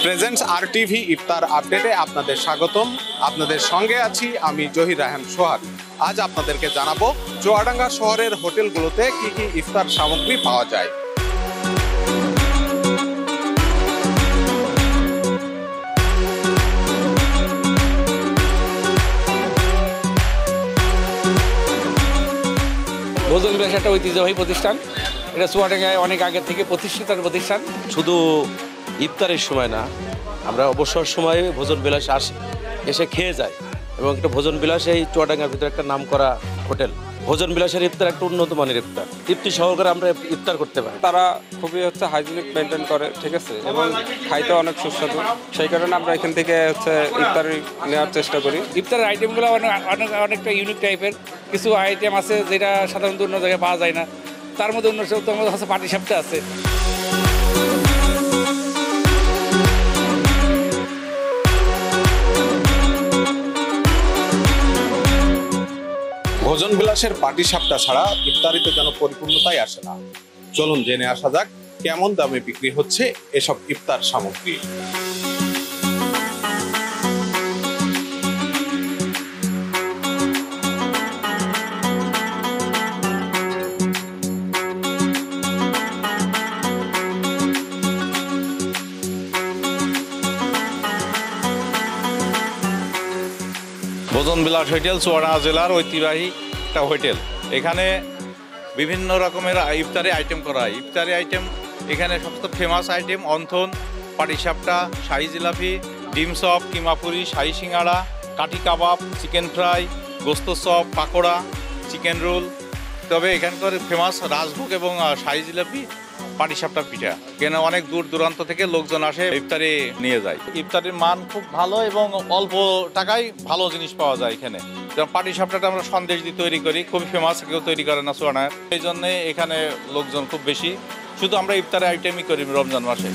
Presents RTV ইফতার আপডেটে আপনাদের স্বাগতম। আপনাদের সঙ্গে আছি আমি জহির রায়হান সোহাগ। আজ আপনাদেরকে জানাবো চুয়াডাঙ্গা শহরের হোটেলগুলোতে কি কি ইফতার সামগ্রী পাওয়া যায়। ভোজন বিলাস একটা ঐতিহ্যবাহী প্রতিষ্ঠান। এটা চুয়াডাঙ্গায় অনেক আগে থেকে প্রতিষ্ঠিত প্রতিষ্ঠান। শুধু ইফতারের সময় না, আমরা অবসর সময়ে ভোজন বিলাস এসে খেয়ে যাই এবং একটা ভোজন বিলাস এই চুয়াডাঙ্গার ভিতরে একটা নাম করা হোটেল। ভোজন বিলাসের ইফতার একটা উন্নত মানের ইফতার, তৃপ্তি সহকারে আমরা ইফতার করতে পারি। তারা খুবই হাইজিনিক মেনটেন করে, ঠিক আছে, এবং খাইতে অনেক সুস্বাদু। সেই কারণে আমরা এখান থেকে ইফতারি নেওয়ার চেষ্টা করি। ইফতারের আইটেমগুলো অনেকটা ইউনিক টাইপের। কিছু আইটেম আছে যেটা সাধারণত অন্য জায়গায় পাওয়া যায় না। তার মধ্যে অন্যতম হচ্ছে পাটিসাপটা আছে। ভোজন বিলাসের পাটিসাপটা ছাড়া ইফতারিতে যেন পরিপূর্ণতাই আসে না। চলুন জেনে আসা যাক কেমন দামে বিক্রি হচ্ছে এসব ইফতার সামগ্রী। ভোজন বিলাস হোটেল চুয়াডাঙ্গা জেলার ঐতিহ্যবাহী একটা হোটেল। এখানে বিভিন্ন রকমের ইফতারি আইটেম করা হয়। ইফতারি আইটেম এখানে সবচেয়ে ফেমাস আইটেম অন্থন, পাটিসাপটা, শাহি জিলাপি, ডিম চপ, কিমাপুরি, শাহি সিঙ্গাড়া, কাঠি কাবাব, চিকেন ফ্রাই, গোস্ত চপ, পাকোড়া, চিকেন রোল। তবে এখানকার ফেমাস রাজভোগ এবং শাহি জিলাপি, পাটিসাপটা পিঠা। এখানে অনেক দূর দূরান্ত থেকে লোকজন আসে ইফতারি নিয়ে যায়। ইফতারির মান খুব ভালো এবং অল্প টাকায় ভালো জিনিস পাওয়া যায় এখানে। যেমন পাটিসাপটাটা আমরা সন্দেশ দিয়ে তৈরি করি, খুবই ফেমাস, কেউ তৈরি করে না চুয়াডাঙ্গায়। এই জন্যে এখানে লোকজন খুব বেশি। শুধু আমরা ইফতারি আইটেমই করি রমজান মাসে।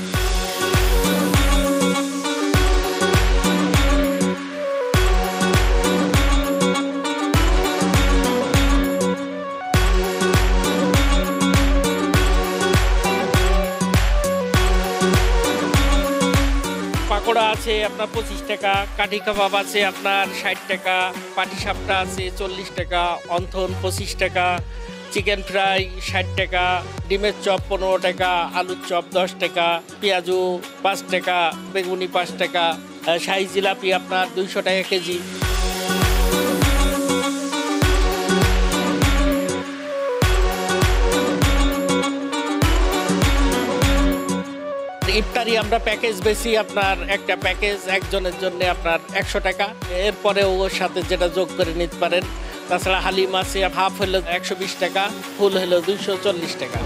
পাকোড়া আছে আপনার 25 টাকা, কাঠি কাবাব আছে আপনার 60 টাকা, পাটিসাপটা আছে 40 টাকা, অন্থন 25 টাকা, চিকেন ফ্রাই 60 টাকা, ডিমের চপ 15 টাকা, আলুর চপ 10 টাকা, পেঁয়াজু 5 টাকা, বেগুনি 5 টাকা, শাহি জিলাপি আপনার 200 টাকা কেজি। ইফতারি আমরা প্যাকেজ বেশি, আপনার একটা প্যাকেজ একজনের জন্য আপনার 100 টাকা। এরপরে ওর সাথে যেটা যোগ করে নিতে পারেন। তাছাড়া হালিম আছে, হাফ হলো 120 টাকা, ফুল হলো 240 টাকা।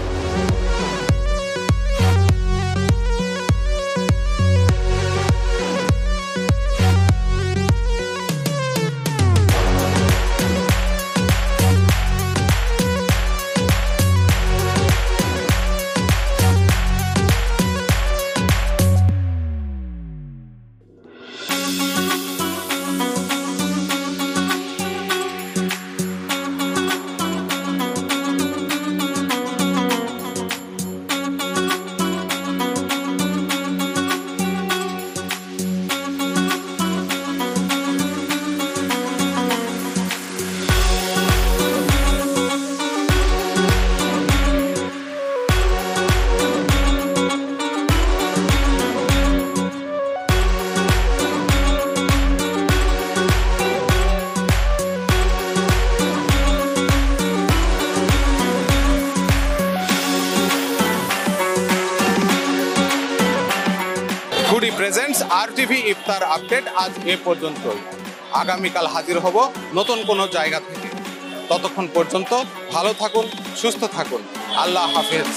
প্রেজেন্টস RTV ইফতার আপডেট আজ এ পর্যন্তই। আগামীকাল হাজির হব নতুন কোনো জায়গা থেকে। ততক্ষণ পর্যন্ত ভালো থাকুন, সুস্থ থাকুন। আল্লাহ হাফেজ।